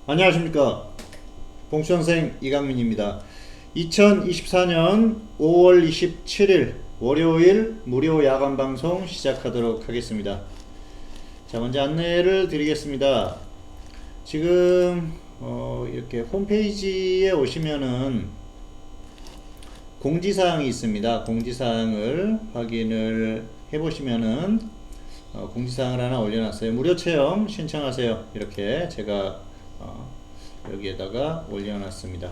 안녕하십니까. 봉수선생 이강민입니다. 2024년 5월 27일 월요일 무료 야간 방송 시작하도록 하겠습니다. 자, 먼저 안내를 드리겠습니다. 지금 이렇게 홈페이지에 오시면은 공지사항이 있습니다. 공지사항을 확인을 해보시면은 공지사항을 하나 올려놨어요. 무료 체험 신청하세요. 이렇게 제가 여기에다가 올려놨습니다.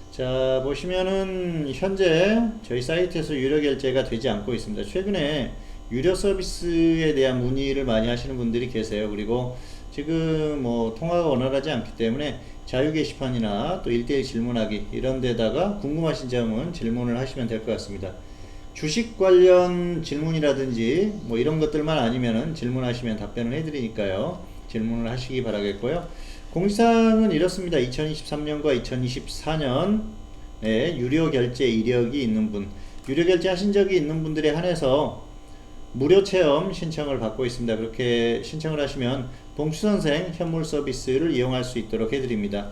자, 보시면은 현재 저희 사이트에서 유료 결제가 되지 않고 있습니다. 최근에 유료 서비스에 대한 문의를 많이 하시는 분들이 계세요. 그리고 지금 뭐 통화가 원활하지 않기 때문에 자유 게시판이나 또 1대1 질문하기 이런 데다가 궁금하신 점은 질문을 하시면 될 것 같습니다. 주식 관련 질문이라든지 뭐 이런 것들만 아니면은 질문하시면 답변을 해드리니까요. 질문을 하시기 바라겠고요. 공지사항은 이렇습니다. 2023년과 2024년에 유료 결제 이력이 있는 분, 유료 결제 하신 적이 있는 분들에 한해서 무료 체험 신청을 받고 있습니다. 그렇게 신청을 하시면 봉수선생 현물 서비스를 이용할 수 있도록 해드립니다.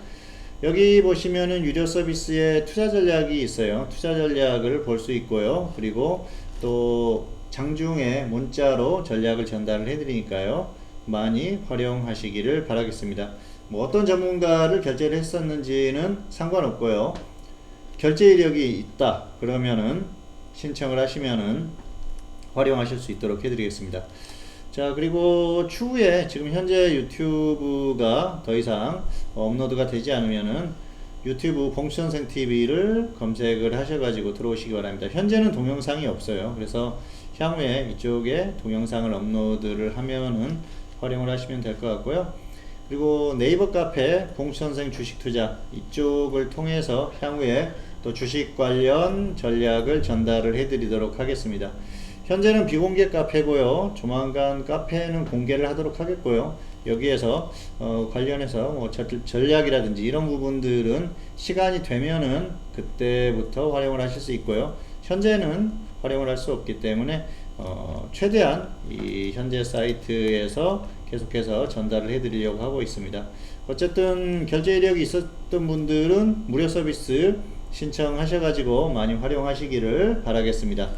여기 보시면은 유료 서비스에 투자 전략이 있어요. 투자 전략을 볼 수 있고요. 그리고 또 장중에 문자로 전략을 전달을 해드리니까요. 많이 활용하시기를 바라겠습니다. 뭐 어떤 전문가를 결제를 했었는지는 상관없고요. 결제 이력이 있다 그러면은 신청을 하시면은 활용하실 수 있도록 해드리겠습니다. 자, 그리고 추후에 지금 현재 유튜브가 더 이상 업로드가 되지 않으면은 유튜브 봉수선생 TV를 검색을 하셔가지고 들어오시기 바랍니다. 현재는 동영상이 없어요. 그래서 향후에 이쪽에 동영상을 업로드를 하면은 활용을 하시면 될 것 같고요. 그리고 네이버 카페 봉수선생 주식투자 이쪽을 통해서 향후에 또 주식 관련 전략을 전달을 해드리도록 하겠습니다. 현재는 비공개 카페고요. 조만간 카페는 공개를 하도록 하겠고요. 여기에서 관련해서 뭐 전략이라든지 이런 부분들은 시간이 되면은 그때부터 활용을 하실 수 있고요. 현재는 활용을 할 수 없기 때문에 최대한 이 현재 사이트에서 계속해서 전달을 해드리려고 하고 있습니다. 어쨌든 결제 이력이 있었던 분들은 무료 서비스 신청하셔가지고 많이 활용하시기를 바라겠습니다.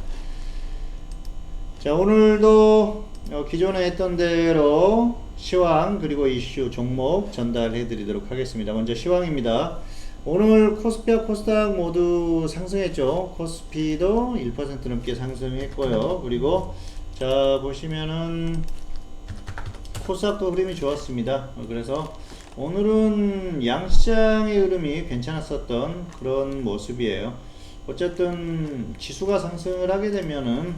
자, 오늘도 기존에 했던 대로 시황 그리고 이슈 종목 전달해 드리도록 하겠습니다. 먼저 시황입니다. 오늘 코스피와 코스닥 모두 상승했죠. 코스피도 1% 넘게 상승했고요. 그리고 자, 보시면은 코스닥도 흐름이 좋았습니다. 그래서 오늘은 양시장의 흐름이 괜찮았었던 그런 모습이에요. 어쨌든 지수가 상승을 하게 되면은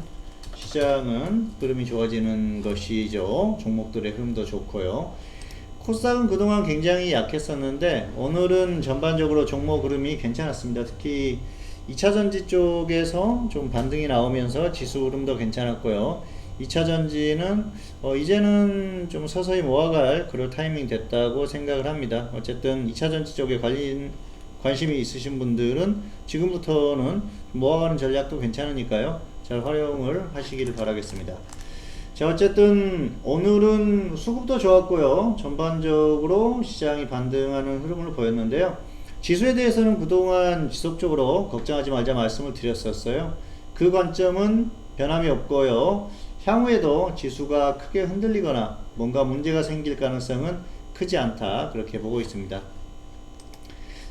시장은 흐름이 좋아지는 것이죠. 종목들의 흐름도 좋고요. 코스닥은 그동안 굉장히 약했었는데 오늘은 전반적으로 종목 흐름이 괜찮았습니다. 특히 2차전지 쪽에서 좀 반등이 나오면서 지수 흐름도 괜찮았고요. 2차전지는 이제는 좀 서서히 모아갈 그럴 타이밍 됐다고 생각을 합니다. 어쨌든 2차전지 쪽에 관심이 있으신 분들은 지금부터는 모아가는 전략도 괜찮으니까요. 잘 활용을 하시기를 바라겠습니다. 자, 어쨌든 오늘은 수급도 좋았고요. 전반적으로 시장이 반등하는 흐름을 보였는데요. 지수에 대해서는 그동안 지속적으로 걱정하지 말자 말씀을 드렸었어요. 그 관점은 변함이 없고요. 향후에도 지수가 크게 흔들리거나 뭔가 문제가 생길 가능성은 크지 않다 그렇게 보고 있습니다.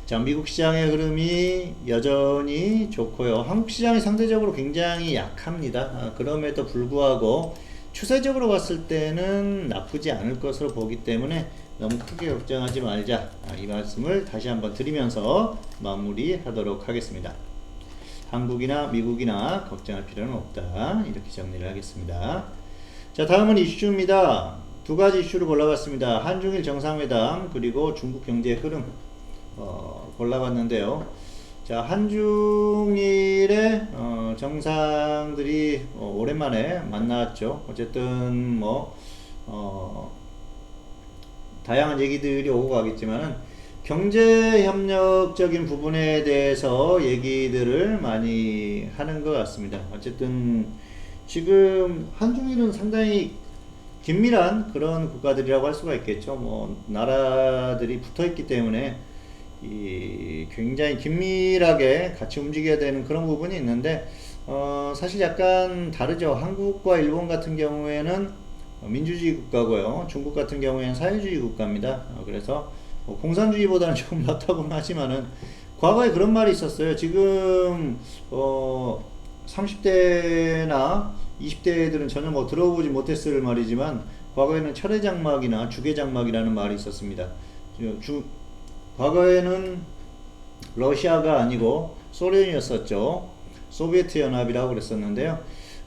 자, 미국 시장의 흐름이 여전히 좋고요. 한국 시장이 상대적으로 굉장히 약합니다. 그럼에도 불구하고 추세적으로 봤을 때는 나쁘지 않을 것으로 보기 때문에 너무 크게 걱정하지 말자. 이 말씀을 다시 한번 드리면서 마무리하도록 하겠습니다. 한국이나 미국이나 걱정할 필요는 없다. 이렇게 정리를 하겠습니다. 자, 다음은 이슈입니다. 두 가지 이슈를 골라봤습니다. 한중일 정상회담 그리고 중국 경제 흐름 골라봤는데요. 자, 한중일의 정상들이 오랜만에 만났죠. 어쨌든 뭐 다양한 얘기들이 오고 가겠지만은 경제협력적인 부분에 대해서 얘기들을 많이 하는 것 같습니다. 어쨌든 지금 한중일은 상당히 긴밀한 그런 국가들이라고 할 수가 있겠죠. 뭐 나라들이 붙어 있기 때문에 이 굉장히 긴밀하게 같이 움직여야 되는 그런 부분이 있는데 사실 약간 다르죠. 한국과 일본 같은 경우에는 민주주의 국가고요. 중국 같은 경우에는 사회주의 국가입니다. 그래서 공산주의보다는 조금 낫다고는 하지만은 과거에 그런 말이 있었어요. 지금 30대나 20대들은 전혀 뭐 들어보지 못했을 말이지만 과거에는 철회장막이나 주계장막이라는 말이 있었습니다. 과거에는 러시아가 아니고 소련이었었죠. 소비에트 연합이라고 그랬었는데요.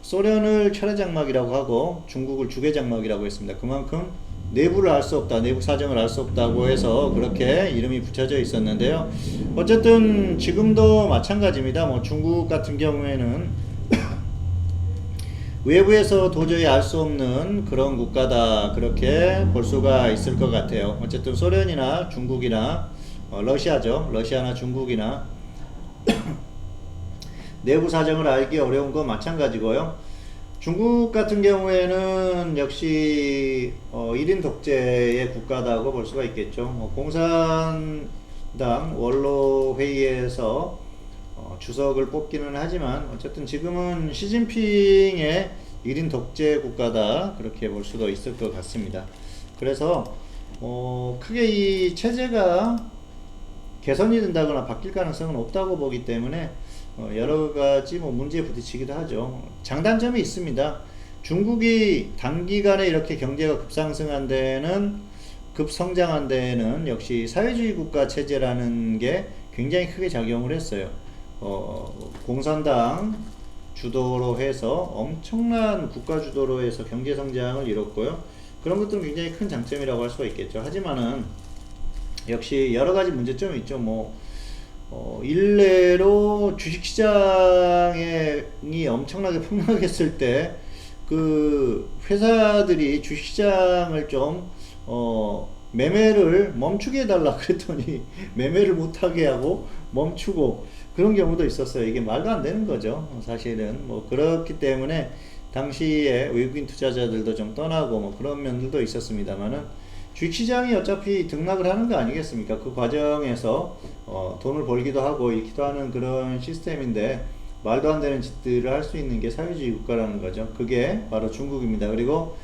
소련을 철회장막이라고 하고 중국을 주계장막이라고 했습니다. 그만큼 내부를 알 수 없다, 내부 사정을 알 수 없다고 해서 그렇게 이름이 붙여져 있었는데요. 어쨌든 지금도 마찬가지입니다. 뭐 중국 같은 경우에는 외부에서 도저히 알 수 없는 그런 국가다, 그렇게 볼 수가 있을 것 같아요. 어쨌든 소련이나 중국이나 러시아죠. 러시아나 중국이나 내부 사정을 알기 어려운 건 마찬가지고요. 중국 같은 경우에는 역시 1인 독재의 국가다고 볼 수가 있겠죠. 공산당 원로 회의에서 주석을 뽑기는 하지만 어쨌든 지금은 시진핑의 1인 독재 국가다, 그렇게 볼 수도 있을 것 같습니다. 그래서 크게 이 체제가 개선이 된다거나 바뀔 가능성은 없다고 보기 때문에 여러 가지 뭐 문제에 부딪히기도 하죠. 장단점이 있습니다. 중국이 단기간에 이렇게 경제가 급상승한 데에는, 급성장한 데에는 역시 사회주의 국가 체제라는 게 굉장히 크게 작용을 했어요. 공산당 주도로 해서 엄청난 국가 주도로 해서 경제 성장을 이뤘고요. 그런 것들은 굉장히 큰 장점이라고 할 수가 있겠죠. 하지만은 역시 여러 가지 문제점이 있죠. 일례로 주식시장이 엄청나게 폭락했을 때 그 회사들이 주식시장을 좀 매매를 멈추게 해달라 그랬더니 매매를 못하게 하고 멈추고 그런 경우도 있었어요. 이게 말도 안 되는 거죠. 사실은 뭐 그렇기 때문에 당시에 외국인 투자자들도 좀 떠나고 뭐 그런 면들도 있었습니다만은 주식시장이 어차피 등락을 하는 거 아니겠습니까? 그 과정에서 돈을 벌기도 하고 잃기도 하는 그런 시스템인데 말도 안 되는 짓들을 할 수 있는 게 사회주의 국가라는 거죠. 그게 바로 중국입니다. 그리고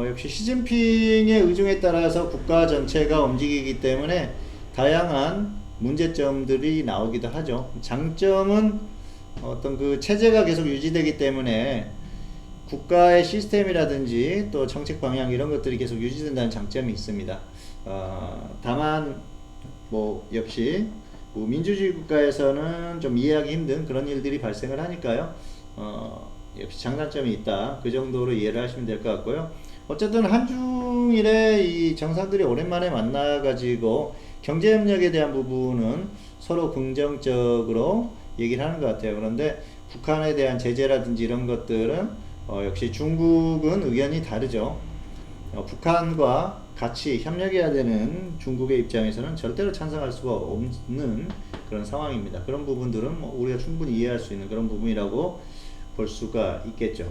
역시 시진핑의 의중에 따라서 국가 전체가 움직이기 때문에 다양한 문제점들이 나오기도 하죠. 장점은 어떤 그 체제가 계속 유지되기 때문에 국가의 시스템이라든지 또 정책 방향 이런 것들이 계속 유지된다는 장점이 있습니다. 다만 뭐 역시 뭐 민주주의 국가에서는 좀 이해하기 힘든 그런 일들이 발생을 하니까요. 역시 장단점이 있다, 그 정도로 이해를 하시면 될 것 같고요. 어쨌든 한중일의 이 정상들이 오랜만에 만나가지고 경제협력에 대한 부분은 서로 긍정적으로 얘기를 하는 것 같아요. 그런데 북한에 대한 제재라든지 이런 것들은 역시 중국은 의견이 다르죠. 북한과 같이 협력해야 되는 중국의 입장에서는 절대로 찬성할 수가 없는 그런 상황입니다. 그런 부분들은 뭐 우리가 충분히 이해할 수 있는 그런 부분이라고 볼 수가 있겠죠.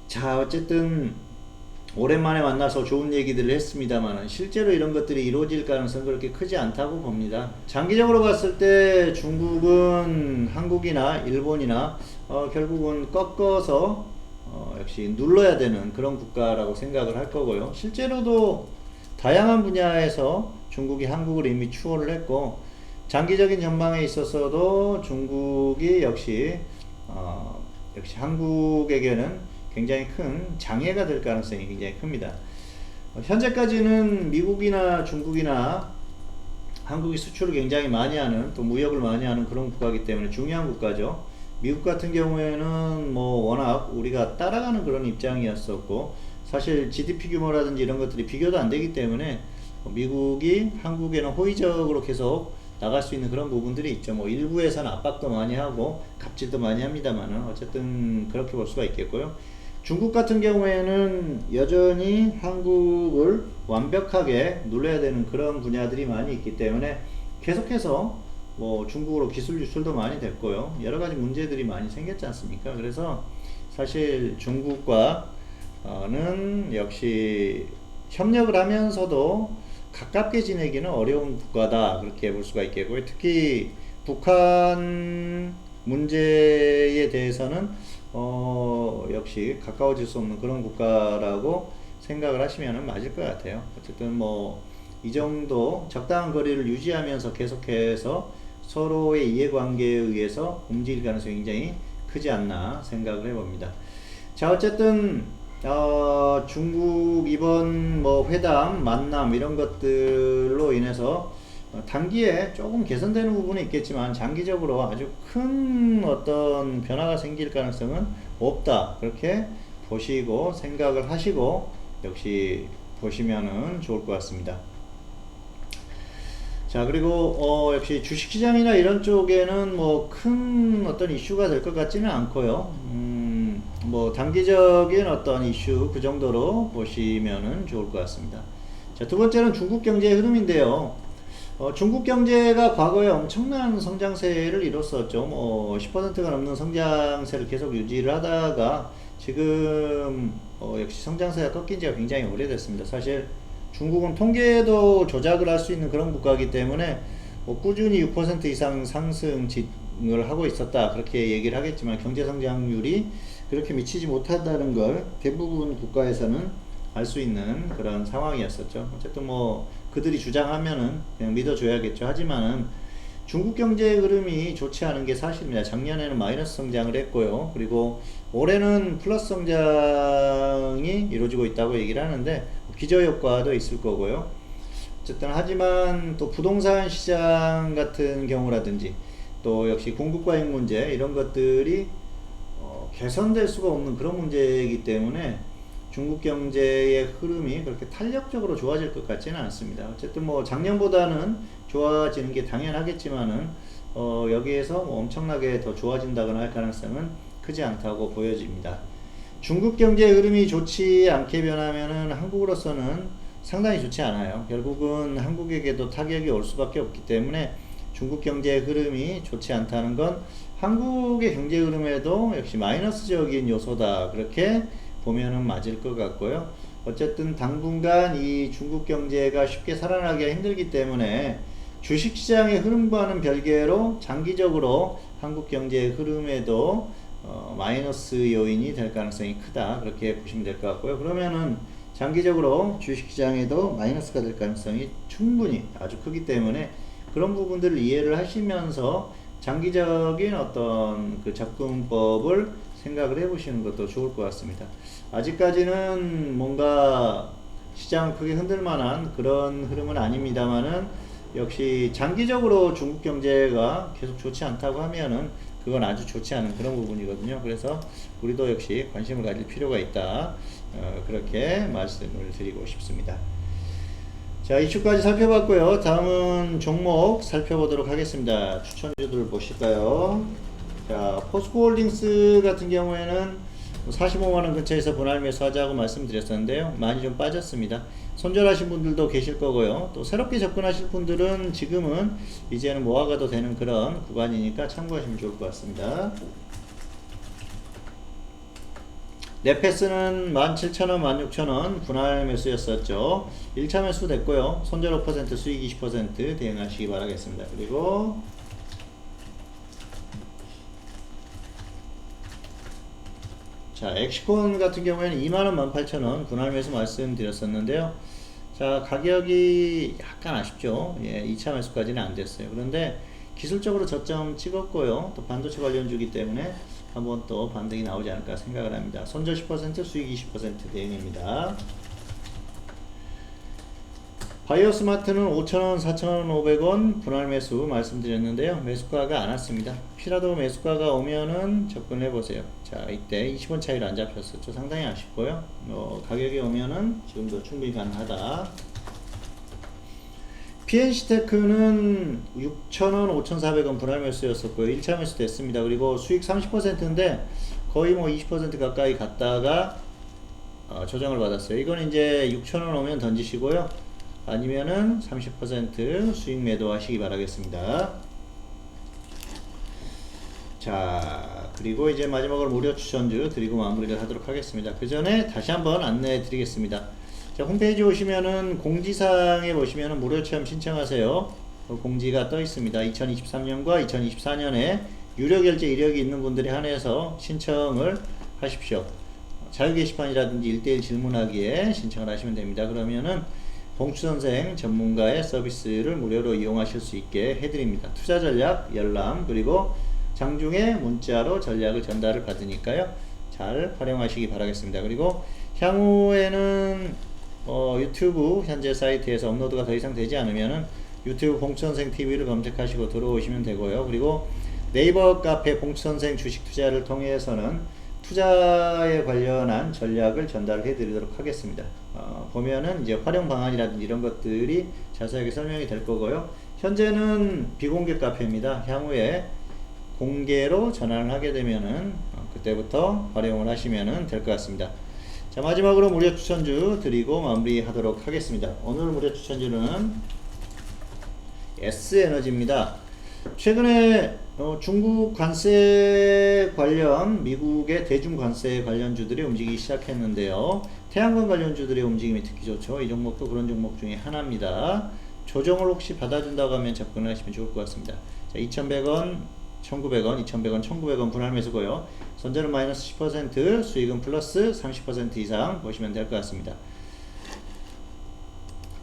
자, 어쨌든 오랜만에 만나서 좋은 얘기들을 했습니다만 실제로 이런 것들이 이루어질 가능성은 그렇게 크지 않다고 봅니다. 장기적으로 봤을 때 중국은 한국이나 일본이나 결국은 꺾어서 역시 눌러야 되는 그런 국가라고 생각을 할 거고요. 실제로도 다양한 분야에서 중국이 한국을 이미 추월을 했고 장기적인 전망에 있어서도 중국이 역시 한국에게는 굉장히 큰 장애가 될 가능성이 굉장히 큽니다. 현재까지는 미국이나 중국이나 한국이 수출을 굉장히 많이 하는, 또 무역을 많이 하는 그런 국가이기 때문에 중요한 국가죠. 미국 같은 경우에는 뭐 워낙 우리가 따라가는 그런 입장이었었고 사실 GDP 규모라든지 이런 것들이 비교도 안 되기 때문에 미국이 한국에는 호의적으로 계속 나갈 수 있는 그런 부분들이 있죠. 뭐 일부에서는 압박도 많이 하고 갑질도 많이 합니다만은 어쨌든 그렇게 볼 수가 있겠고요. 중국 같은 경우에는 여전히 한국을 완벽하게 눌러야 되는 그런 분야들이 많이 있기 때문에 계속해서 뭐 중국으로 기술 유출도 많이 됐고요. 여러 가지 문제들이 많이 생겼지 않습니까? 그래서 사실 중국과 역시 협력을 하면서도 가깝게 지내기는 어려운 국가다 그렇게 볼 수가 있겠고요. 특히 북한 문제에 대해서는 역시 가까워질 수 없는 그런 국가라고 생각을 하시면 맞을 것 같아요. 어쨌든 뭐 이 정도 적당한 거리를 유지하면서 계속해서 서로의 이해관계에 의해서 움직일 가능성이 굉장히 크지 않나 생각을 해봅니다. 자, 어쨌든 중국 이번 뭐 회담, 만남 이런 것들로 인해서 단기에 조금 개선되는 부분이 있겠지만 장기적으로 아주 큰 어떤 변화가 생길 가능성은 없다. 그렇게 보시고 생각을 하시고 역시 보시면은 좋을 것 같습니다. 자, 그리고 역시 주식시장이나 이런 쪽에는 뭐 큰 어떤 이슈가 될 것 같지는 않고요. 뭐 단기적인 어떤 이슈 그 정도로 보시면은 좋을 것 같습니다. 자, 두 번째는 중국 경제의 흐름인데요. 중국 경제가 과거에 엄청난 성장세를 이뤘었죠. 뭐 10%가 넘는 성장세를 계속 유지를 하다가 지금 역시 성장세가 꺾인 지가 굉장히 오래됐습니다. 사실 중국은 통계도 조작을 할 수 있는 그런 국가이기 때문에 뭐 꾸준히 6% 이상 상승을 하고 있었다 그렇게 얘기를 하겠지만 경제 성장률이 그렇게 미치지 못한다는 걸 대부분 국가에서는 알 수 있는 그런 상황이었었죠. 어쨌든 뭐 그들이 주장하면은 그냥 믿어줘야겠죠. 하지만은 중국 경제의 흐름이 좋지 않은 게 사실입니다. 작년에는 마이너스 성장을 했고요. 그리고 올해는 플러스 성장이 이루어지고 있다고 얘기를 하는데 기저효과도 있을 거고요. 어쨌든 하지만 또 부동산 시장 같은 경우라든지 또 역시 공급 과잉 문제 이런 것들이 개선될 수가 없는 그런 문제이기 때문에 중국 경제의 흐름이 그렇게 탄력적으로 좋아질 것 같지는 않습니다. 어쨌든 뭐 작년보다는 좋아지는 게 당연하겠지만은 여기에서 뭐 엄청나게 더 좋아진다거나 할 가능성은 크지 않다고 보여집니다. 중국 경제의 흐름이 좋지 않게 변하면은 한국으로서는 상당히 좋지 않아요. 결국은 한국에게도 타격이 올 수밖에 없기 때문에 중국 경제의 흐름이 좋지 않다는 건 한국의 경제 흐름에도 역시 마이너스적인 요소다. 그렇게 보면은 맞을 것 같고요. 어쨌든 당분간 이 중국 경제가 쉽게 살아나기가 힘들기 때문에 주식시장의 흐름과는 별개로 장기적으로 한국 경제의 흐름에도 마이너스 요인이 될 가능성이 크다. 그렇게 보시면 될 것 같고요. 그러면은 장기적으로 주식시장에도 마이너스가 될 가능성이 충분히 아주 크기 때문에 그런 부분들을 이해를 하시면서 장기적인 어떤 그 접근법을 생각을 해보시는 것도 좋을 것 같습니다. 아직까지는 뭔가 시장을 크게 흔들 만한 그런 흐름은 아닙니다만은 역시 장기적으로 중국 경제가 계속 좋지 않다고 하면은 그건 아주 좋지 않은 그런 부분이거든요. 그래서 우리도 역시 관심을 가질 필요가 있다. 그렇게 말씀을 드리고 싶습니다. 자, 이슈까지 살펴봤고요. 다음은 종목 살펴보도록 하겠습니다. 추천주들 보실까요? 자, 포스코홀딩스 같은 경우에는 45만원 근처에서 분할 매수하자고 말씀드렸었는데요. 많이 좀 빠졌습니다. 손절하신 분들도 계실 거고요. 또 새롭게 접근하실 분들은 지금은 이제는 모아가도 되는 그런 구간이니까 참고하시면 좋을 것 같습니다. 네페스는 17,000원, 16,000원 분할 매수였었죠. 1차 매수 됐고요. 손절 5%, 수익 20% 대응하시기 바라겠습니다. 그리고 자, 엑시콘 같은 경우에는 2만원, 18,000원 분할 매수 말씀드렸었는데요. 자, 가격이 약간 아쉽죠. 예, 2차 매수까지는 안 됐어요. 그런데 기술적으로 저점 찍었고요. 또 반도체 관련주기 때문에 한번 또 반등이 나오지 않을까 생각을 합니다. 손절 10%, 수익 20% 대응입니다. 바이오스마트는 5,000원, 4,000원, 500원 분할 매수 말씀드렸는데요. 매수가가 안 왔습니다. 혹시라도 매수가가 오면은 접근해보세요. 자, 이때 20원 차이로 안 잡혔었죠. 상당히 아쉽고요. 가격이 오면은 지금도 충분히 가능하다. PNC테크는 6,000원, 5,400원 분할 매수였었고요. 1차 매수 됐습니다. 그리고 수익 30%인데 거의 뭐 20% 가까이 갔다가 조정을 받았어요. 이건 이제 6,000원 오면 던지시고요. 아니면은 30% 수익 매도 하시기 바라겠습니다. 자, 그리고 이제 마지막으로 무료 추천주 드리고 마무리를 하도록 하겠습니다. 그 전에 다시 한번 안내해 드리겠습니다. 자, 홈페이지 오시면은 공지사항에 보시면은 무료 체험 신청하세요. 그 공지가 떠 있습니다. 2023년과 2024년에 유료 결제 이력이 있는 분들에 한해서 신청을 하십시오. 자유 게시판이라든지 1대1 질문하기에 신청을 하시면 됩니다. 그러면은 봉추선생 전문가의 서비스를 무료로 이용하실 수 있게 해드립니다. 투자 전략, 열람, 그리고 장중에 문자로 전략을 전달을 받으니까요. 잘 활용하시기 바라겠습니다. 그리고 향후에는 유튜브 현재 사이트에서 업로드가 더 이상 되지 않으면은 유튜브 봉추선생 TV를 검색하시고 들어오시면 되고요. 그리고 네이버 카페 봉추선생 주식투자를 통해서는 투자에 관련한 전략을 전달해 드리도록 하겠습니다. 보면은 이제 활용 방안이라든지 이런 것들이 자세하게 설명이 될 거고요. 현재는 비공개 카페입니다. 향후에 공개로 전환을 하게 되면은 그때부터 활용을 하시면 될 것 같습니다. 자, 마지막으로 무료 추천주 드리고 마무리하도록 하겠습니다. 오늘 무료 추천주는 S에너지입니다. 최근에 중국 관세 관련 미국의 대중 관세 관련주들이 움직이기 시작했는데요. 태양광 관련주들의 움직임이 특히 좋죠. 이 종목도 그런 종목 중에 하나입니다. 조정을 혹시 받아준다고 하면 접근을 하시면 좋을 것 같습니다. 자, 2,100원, 1,900원, 2,100원, 1,900원 분할 매수고요. 손절은 마이너스 10%, 수익은 플러스 30% 이상 보시면 될 것 같습니다.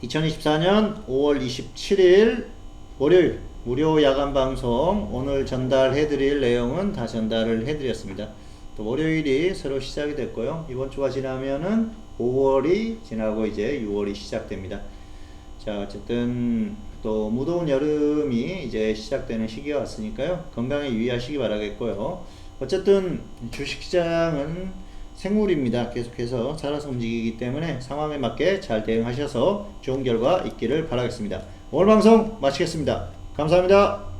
2024년 5월 27일 월요일 무료 야간 방송, 오늘 전달해 드릴 내용은 다 전달을 해 드렸습니다. 또 월요일이 새로 시작이 됐고요. 이번 주가 지나면은 5월이 지나고 이제 6월이 시작됩니다. 자, 어쨌든 또 무더운 여름이 이제 시작되는 시기가 왔으니까요. 건강에 유의하시기 바라겠고요. 어쨌든 주식시장은 생물입니다. 계속해서 살아서 움직이기 때문에 상황에 맞게 잘 대응하셔서 좋은 결과 있기를 바라겠습니다. 오늘 방송 마치겠습니다. 감사합니다.